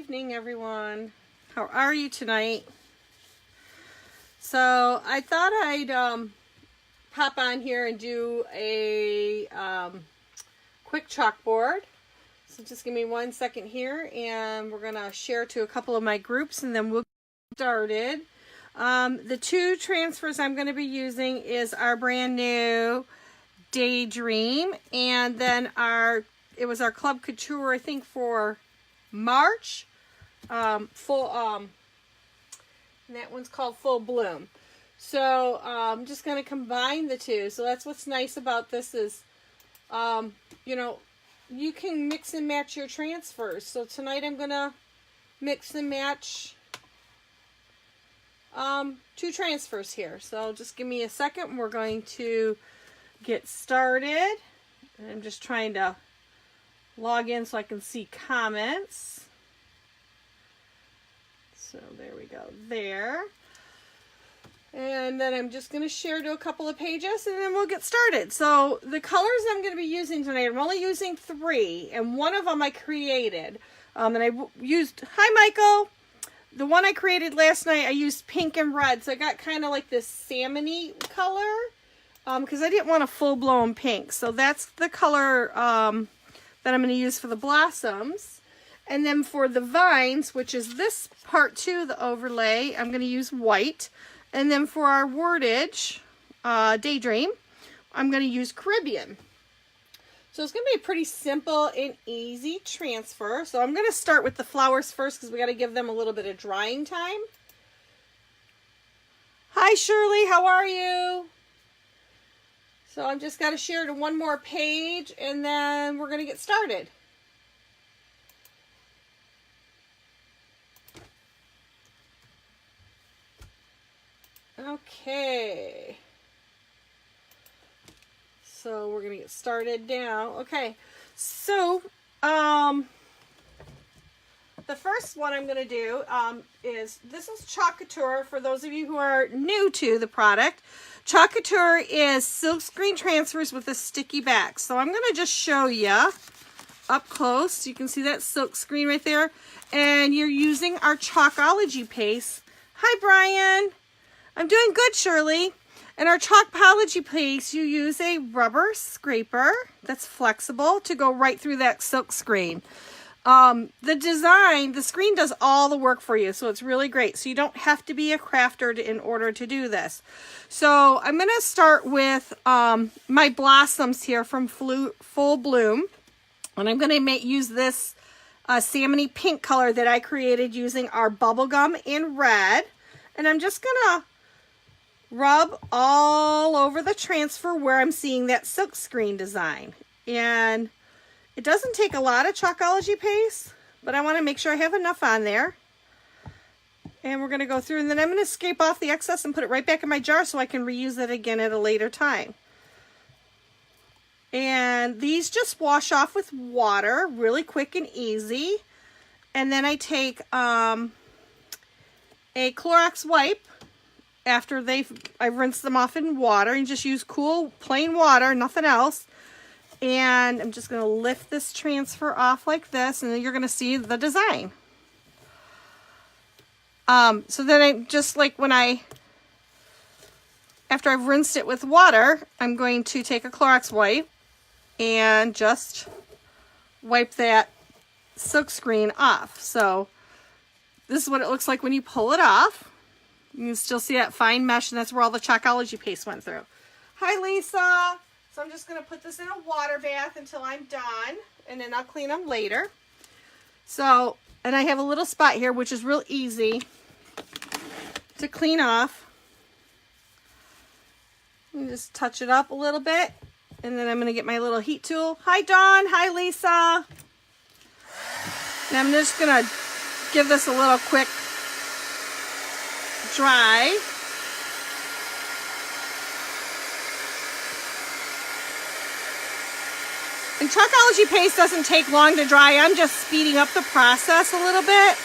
evening, everyone. How are you tonight? So I thought I'd pop on here and do a quick chalkboard. So just give me 1 second here, and we're gonna share to a couple of my groups, and then we'll get started. The two transfers I'm going to be using is our brand new Daydream, and then it was our Club Couture, I think, for March, and that one's called Full Bloom. So I'm just going to combine the two. So that's what's nice about this is, you know, you can mix and match your transfers. So tonight I'm going to mix and match two transfers here. So just give me a second. We're going to get started. I'm just trying to log in so I can see comments. So there we go there. And then I'm just going to share to a couple of pages, and then we'll get started. So the colors I'm going to be using tonight, I'm only using 3, and one of them I created. And I used, hi Michael! The one I created last night, I used pink and red, so I got kind of like this salmon-y color, because I didn't want a full-blown pink. So that's the color that I'm going to use for the blossoms. And then for the vines, which is this part 2, the overlay, I'm going to use white. And then for our wordage, Daydream, I'm going to use Caribbean. So it's going to be a pretty simple and easy transfer. So I'm going to start with the flowers first because we got to give them a little bit of drying time. Hi Shirley, how are you? So I'm just got to share to one more page, and then we're going to get started. Okay. So we're going to get started now. Okay. So, the first one I'm going to do is, this is Couture. For those of you who are new to the product, Couture is silkscreen transfers with a sticky back. So I'm going to just show you up close. You can see that silkscreen right there. And you're using our Chalkology paste. Hi, Brian. I'm doing good, Shirley. In our Chalkology paste, you use a rubber scraper that's flexible to go right through that silk screen. The screen does all the work for you, so it's really great. So you don't have to be a crafter in order to do this. So I'm going to start with my blossoms here from Full Bloom. And I'm going to use this salmon-y pink color that I created using our bubblegum in red. And I'm just going to rub all over the transfer where I'm seeing that silk screen design. And it doesn't take a lot of Chalkology paste, but I want to make sure I have enough on there. And we're going to go through, and then I'm going to scrape off the excess and put it right back in my jar so I can reuse it again at a later time. And these just wash off with water, really quick and easy. And then I take a Clorox wipe. After I've rinsed them off in water, and just use cool, plain water, nothing else. And I'm just going to lift this transfer off like this, and then you're going to see the design. So then I just like after I've rinsed it with water, I'm going to take a Clorox wipe and just wipe that silk screen off. So this is what it looks like when you pull it off. You can still see that fine mesh, and that's where all the Chalkology paste went through. Hi, Lisa. So I'm just going to put this in a water bath until I'm done, and then I'll clean them later. So, and I have a little spot here, which is real easy to clean off. And just touch it up a little bit, and then I'm going to get my little heat tool. Hi, Dawn. Hi, Lisa. And I'm just going to give this a little quick dry. And Chalkology paste doesn't take long to dry. I'm just speeding up the process a little bit.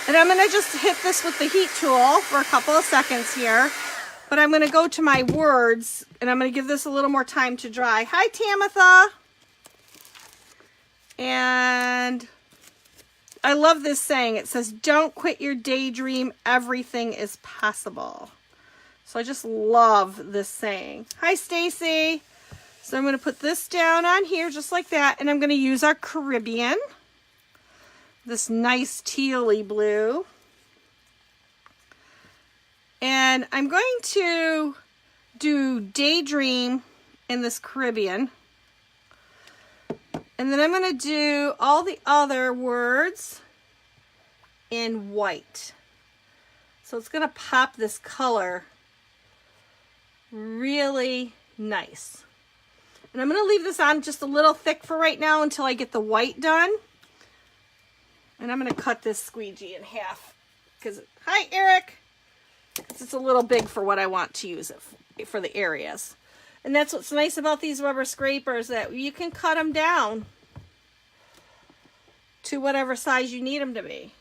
And I'm going to just hit this with the heat tool for a couple of seconds here. But I'm going to go to my words, and I'm going to give this a little more time to dry. Hi, Tamitha. And I love this saying. It says, don't quit your daydream. Everything is possible. So I just love this saying. Hi, Stacy. So I'm going to put this down on here just like that. And I'm going to use our Caribbean. This nice tealy blue. And I'm going to do Daydream in this Caribbean. And then I'm going to do all the other words in white. So it's going to pop this color really nice. And I'm going to leave this on just a little thick for right now until I get the white done. And I'm going to cut this squeegee in half. Because, hi Eric! It's a little big for what I want to use it for the areas. And that's what's nice about these rubber scrapers, that you can cut them down to whatever size you need them to be.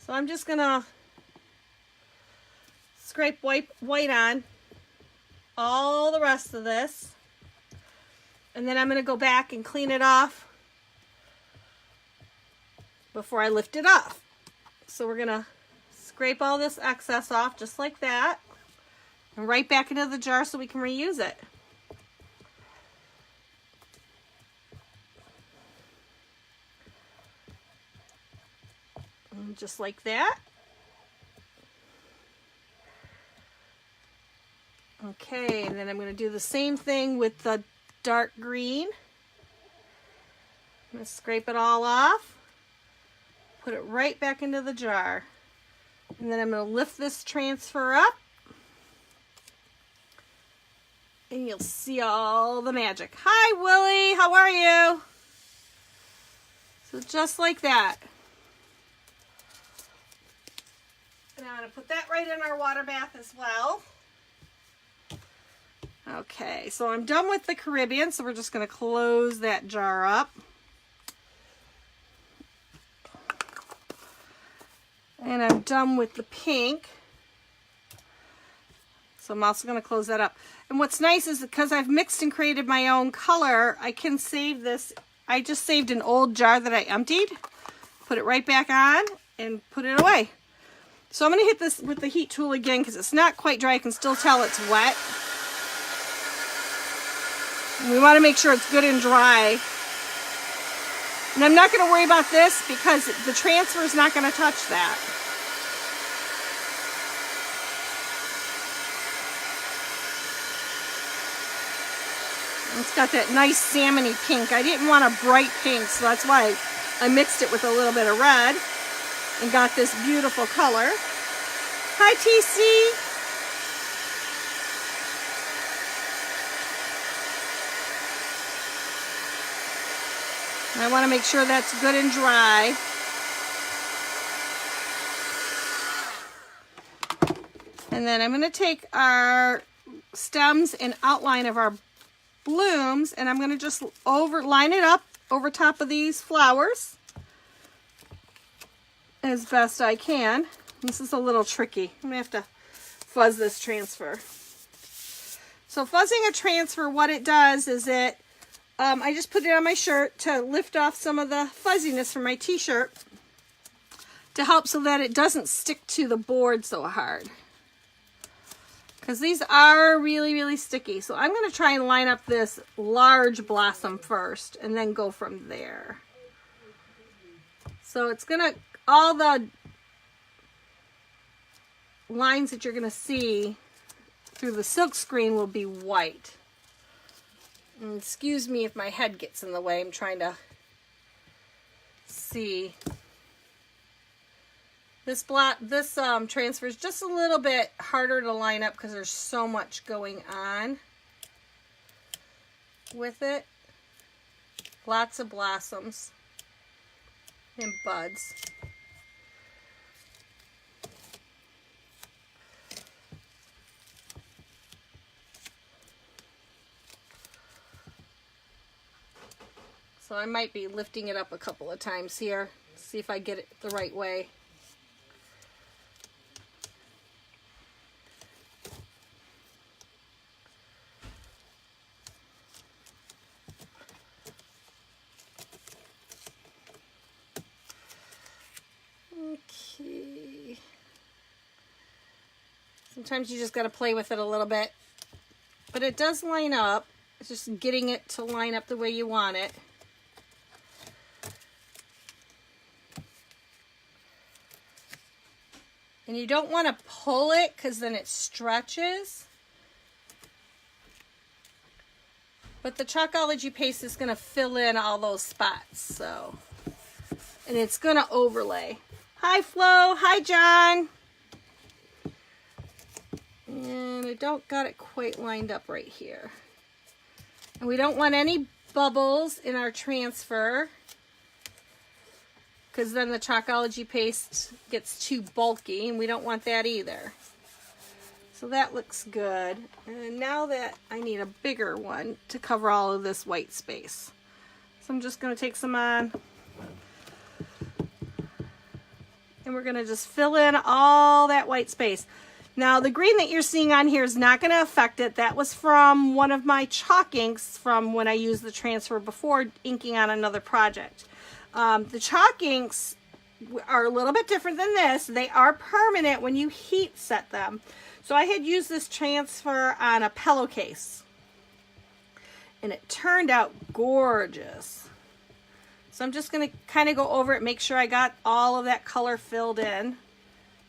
So I'm just going to scrape white on all the rest of this. And then I'm going to go back and clean it off before I lift it off. So we're going to scrape all this excess off just like that. And right back into the jar so we can reuse it. And just like that. Okay, and then I'm going to do the same thing with the dark green. I'm going to scrape it all off. Put it right back into the jar. And then I'm going to lift this transfer up. And you'll see all the magic. Hi, Willie. How are you? So just like that. And I'm going to put that right in our water bath as well. Okay, so I'm done with the Caribbean, so we're just going to close that jar up. And I'm done with the pink. So I'm also going to close that up. And what's nice is because I've mixed and created my own color, I can save this. I just saved an old jar that I emptied, put it right back on, and put it away. So I'm going to hit this with the heat tool again because it's not quite dry. I can still tell it's wet. And we want to make sure it's good and dry. And I'm not going to worry about this because the transfer is not going to touch that. It's got that nice salmony pink. I didn't want a bright pink, so that's why I mixed it with a little bit of red and got this beautiful color. Hi, TC. I want to make sure that's good and dry. And then I'm going to take our stems and outline of our blooms, and I'm going to just line it up over top of these flowers as best I can. This is a little tricky. I'm going to have to fuzz this transfer. So fuzzing a transfer, what it does is I just put it on my shirt to lift off some of the fuzziness from my t-shirt to help so that it doesn't stick to the board so hard. Because these are really, really sticky. So I'm going to try and line up this large blossom first and then go from there. So it's going to, all the lines that you're going to see through the silk screen will be white. And excuse me if my head gets in the way. I'm trying to see. This transfer is just a little bit harder to line up because there's so much going on with it. Lots of blossoms and buds. So I might be lifting it up a couple of times here. See if I get it the right way. Sometimes you just got to play with it a little bit. But it does line up. It's just getting it to line up the way you want it. And you don't want to pull it because then it stretches. But the Chalkology paste is going to fill in all those spots. So, and it's going to overlay. Hi, Flo. Hi, John. And I don't got it quite lined up right here. And we don't want any bubbles in our transfer, because then the Chalkology paste gets too bulky, and we don't want that either. So that looks good. And now that I need a bigger one to cover all of this white space. So I'm just going to take some on. And we're going to just fill in all that white space. Now the green that you're seeing on here is not going to affect it. That was from one of my chalk inks from when I used the transfer before inking on another project. The chalk inks are a little bit different than this. They are permanent when you heat set them. So I had used this transfer on a pillowcase, and it turned out gorgeous. So I'm just going to kind of go over it, make sure I got all of that color filled in.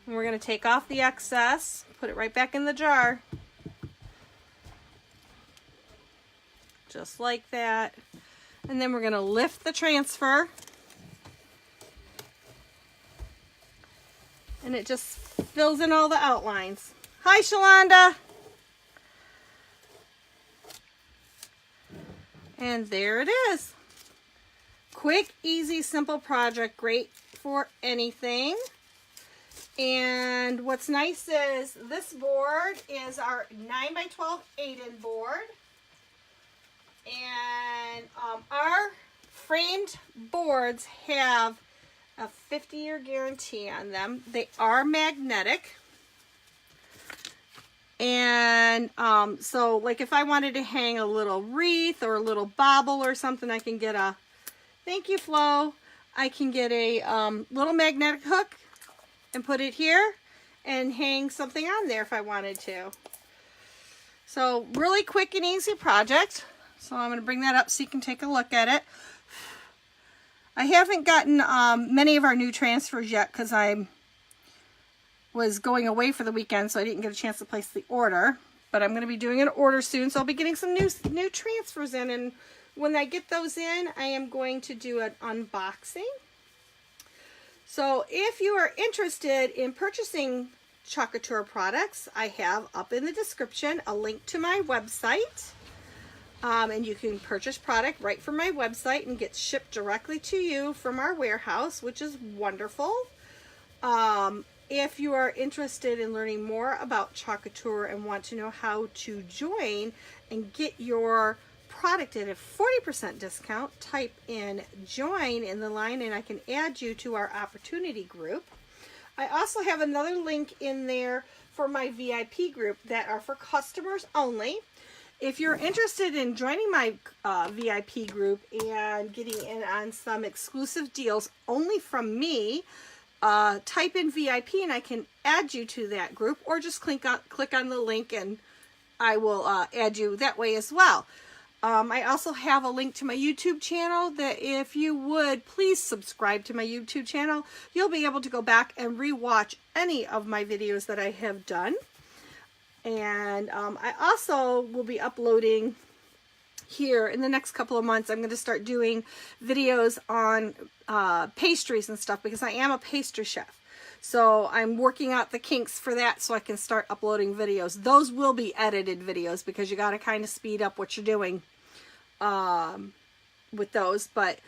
And we're going to take off the excess, put it right back in the jar. Just like that. And then we're going to lift the transfer. And it just fills in all the outlines. Hi, Shalonda. And there it is. Quick, easy, simple project. Great for anything. And what's nice is this board is our 9x12 8-in board. And our framed boards have a 50-year guarantee on them. They are magnetic. And so like if I wanted to hang a little wreath or a little bauble or something, I can get a, thank you, Flo. I can get a little magnetic hook and put it here and hang something on there if I wanted to. So really quick and easy project. So I'm going to bring that up so you can take a look at it. I haven't gotten many of our new transfers yet because I was going away for the weekend, so I didn't get a chance to place the order. But I'm going to be doing an order soon, so I'll be getting some new transfers in. And when I get those in, I am going to do an unboxing. So if you are interested in purchasing Couture products, I have up in the description a link to my website. And you can purchase product right from my website and get shipped directly to you from our warehouse, which is wonderful. If you are interested in learning more about Couture and want to know how to join and get your product at a 40% discount, type in join in the line and I can add you to our opportunity group. I also have another link in there for my VIP group that are for customers only. If you're interested in joining my VIP group and getting in on some exclusive deals only from me, type in VIP and I can add you to that group, or just click on the link and I will add you that way as well. I also have a link to my YouTube channel that if you would please subscribe to my YouTube channel, you'll be able to go back and re-watch any of my videos that I have done. And I also will be uploading here in the next couple of months. I'm going to start doing videos on pastries and stuff because I am a pastry chef. So I'm working out the kinks for that so I can start uploading videos. Those will be edited videos because you got to kind of speed up what you're doing with those. But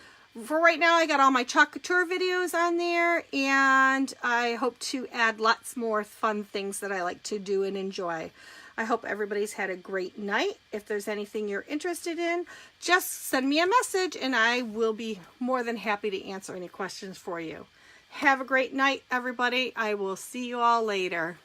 for right now, I got all my Couture videos on there, and I hope to add lots more fun things that I like to do and enjoy. I hope everybody's had a great night. If there's anything you're interested in, just send me a message and I will be more than happy to answer any questions for you. Have a great night, everybody. I will see you all later.